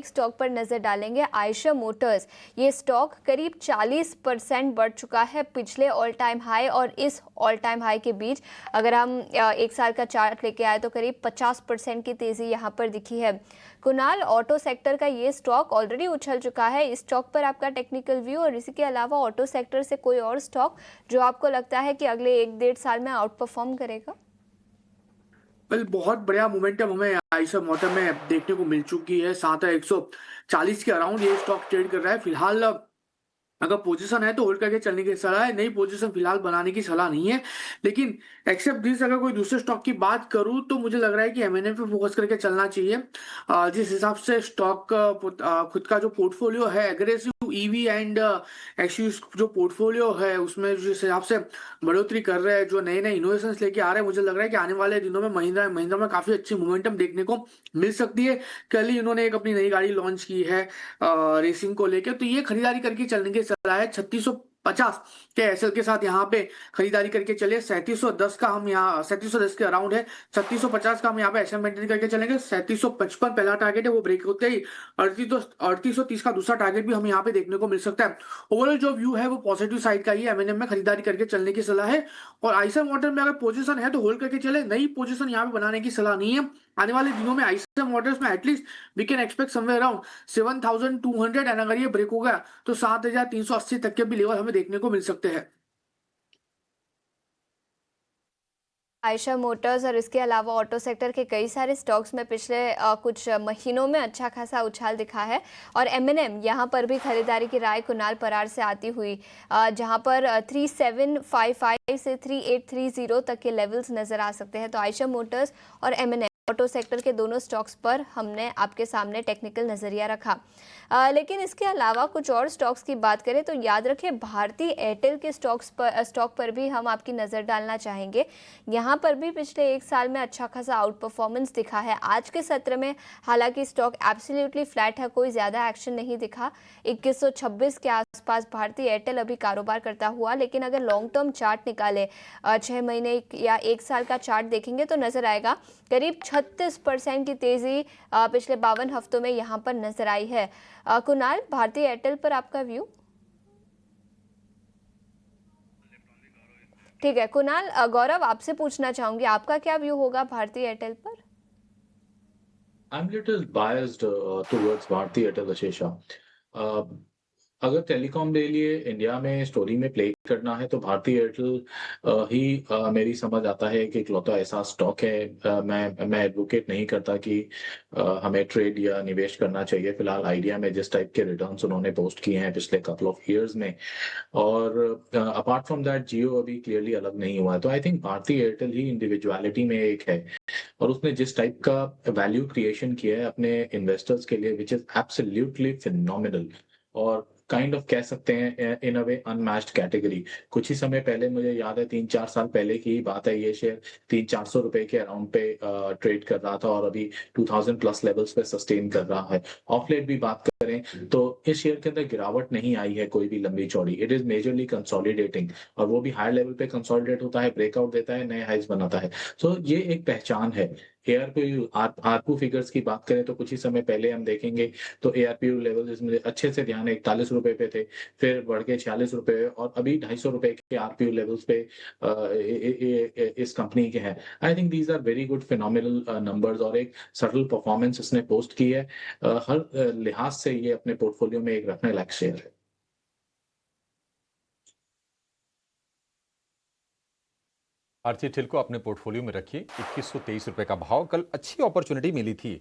Stock पर नजर डालेंगे, आयशर मोटर्स। ये स्टॉक करीब 40% बढ़ चुका है पिछले ऑल टाइम हाई और इस ऑल टाइम हाई के बीच। अगर हम एक साल का चार्ट लेके आए तो करीब 50% की तेजी यहाँ पर दिखी है। कुणाल, ऑटो सेक्टर का ये स्टॉक ऑलरेडी उछल चुका है, इस स्टॉक पर आपका टेक्निकल व्यू, और इसी के अलावा ऑटो सेक्टर से कोई और स्टॉक जो आपको लगता है कि अगले 1-1.5 साल में आउट परफॉर्म करेगा? वेल, बहुत बढ़िया मोमेंटम हमें आइसर मोटर में देखने को मिल चुकी है। 140 के अराउंड ये स्टॉक ट्रेड कर रहा है फिलहाल। अगर पोजीशन है तो होल्ड करके चलने की सलाह है, नई पोजीशन फिलहाल बनाने की सलाह नहीं है। लेकिन एक्सेप्ट दिस, अगर कोई दूसरे स्टॉक की बात करूं तो मुझे लग रहा है कि एमएनएम पे फोकस करके चलना चाहिए। जिस हिसाब से स्टॉक खुद का जो पोर्टफोलियो है, एग्रेसिव ईवी एंड एक्सयूज जो पोर्टफोलियो है, उसमें जिस हिसाब से बढ़ोतरी कर रहे हैं, जो नए नए इनोवेशन लेके आ रहे हैं, मुझे लग रहा है कि आने वाले दिनों में महिंद्रा महिंद्रा में काफी अच्छी मोमेंटम देखने को मिल सकती है। कल ही उन्होंने एक अपनी नई गाड़ी लॉन्च की है रेसिंग को लेकर, तो ये खरीदारी करके चलने की सलाह है। 3650 के एसएल के साथ यहाँ पे खरीदारी करके चले। 3710 का हम यहाँ 3710 के अराउंड है। 3650 का हम यहाँ पे एसएल मेंटेन करके चलेंगे। 3755 पहला टारगेट है, वो ब्रेक होते ही 3830 का दूसरा टारगेट भी हम यहाँ पे देखने को मिल सकता है। ओवरऑल जो व्यू है वो पॉजिटिव साइड का ही है। एमएनएम में खरीदारी करके चलने की सलाह है। और आइसर मोटर में अगर पोजीशन है तो होल्ड करके चले, नई पोजीशन यहाँ पे बनाने की सलाह नहीं है। आने वाले दिनों में आइसर मोटर्स में at least we can expect somewhere around 7200, and अगर ये ब्रेक हो गया तो 7380 तक के भी लेवल हमें देखने को मिल सकते हैं। आयशर मोटर्स और इसके अलावा ऑटो सेक्टर के कई सारे स्टॉक्स में पिछले कुछ महीनों में अच्छा खासा उछाल दिखा है, और एमएनएम यहाँ पर भी खरीदारी की राय कुणाल परार से आती हुई, जहाँ पर 3755 से 3830 तक के लेवल्स नजर आ सकते हैं। तो आयशर मोटर्स और एमएनएम ऑटो सेक्टर के दोनों स्टॉक्स पर हमने आपके सामने टेक्निकल नजरिया रखा। लेकिन इसके अलावा कुछ और स्टॉक्स की बात करें तो याद रखें, भारतीय एयरटेल के स्टॉक पर भी हम आपकी नज़र डालना चाहेंगे। यहाँ पर भी पिछले एक साल में अच्छा खासा आउट परफॉर्मेंस दिखा है। आज के सत्र में हालांकि स्टॉक एब्सोल्युटली फ्लैट है, कोई ज़्यादा एक्शन नहीं दिखा। 2126 के आसपास भारतीय एयरटेल अभी कारोबार करता हुआ, लेकिन अगर लॉन्ग टर्म चार्ट निकाले, 6 महीने या एक साल का चार्ट देखेंगे तो नजर आएगा करीब 36% की तेजी पिछले 52 हफ्तों में यहाँ पर नजर आई है। कुणाल, भारतीय एयरटेल पर आपका व्यू? ठीक है कुणाल, गौरव आपसे पूछना चाहूंगी, आपका क्या व्यू होगा भारतीय एयरटेल पर? I'm little biased towards Bharti Airtel Ashesha. Uh, अगर टेलीकॉम के लिए इंडिया में स्टोरी में प्ले करना है तो भारती एयरटेल ही मेरी समझ आता है कि इकलौता ऐसा स्टॉक है। मैं एडवोकेट नहीं करता कि हमें ट्रेड या निवेश करना चाहिए। फिलहाल आइडिया में जिस टाइप के रिटर्न्स उन्होंने पोस्ट किए हैं पिछले कपल ऑफ इयर्स में, और अपार्ट फ्रॉम दैट जियो अभी क्लियरली अलग नहीं हुआ है, तो आई थिंक भारती एयरटेल ही इंडिविजुअलिटी में एक है। और उसने जिस टाइप का वैल्यू क्रिएशन किया है अपने इन्वेस्टर्स के लिए, विच इज एब्सोल्युटली फिनोमिनल, और काइंड ऑफ कह सकते हैं इन अ वे अनमैच्ड कैटेगरी। कुछ ही समय पहले, मुझे याद है 3-4 साल पहले की ही बात है, ये शेयर 300-400 रुपए के अराउंड पे ट्रेड कर रहा था और अभी 2000 प्लस लेवल्स पे सस्टेन कर रहा है। ऑफ लेट भी बात करें तो इस शेयर के अंदर गिरावट नहीं आई है कोई भी लंबी चौड़ी। इट इज मेजरली कंसोलिडेटिंग, और वो भी हायर लेवल पे कंसोलिडेट होता है, ब्रेकआउट देता है, नए हाइज बनाता है। सो ये एक पहचान है। एआरपीयू आरपू फिगर्स की बात करें तो कुछ ही समय पहले हम देखेंगे तो एआरपीयू लेवल मुझे अच्छे से ध्यान है, 41 रुपए पे थे, फिर बढ़ के 46 रुपए, और अभी 250 रुपए के आरपीयू लेवल्स पे इस कंपनी के हैं। I think these are very good phenomenal numbers, और एक सटल परफॉर्मेंस इसने पोस्ट की है। हर लिहाज से ये अपने पोर्टफोलियो में एक रखने लायक शेयर है। भारतीय एयरटेल को अपने पोर्टफोलियो में रखिए। 2123 रुपए का भाव, कल अच्छी अपॉर्चुनिटी मिली थी।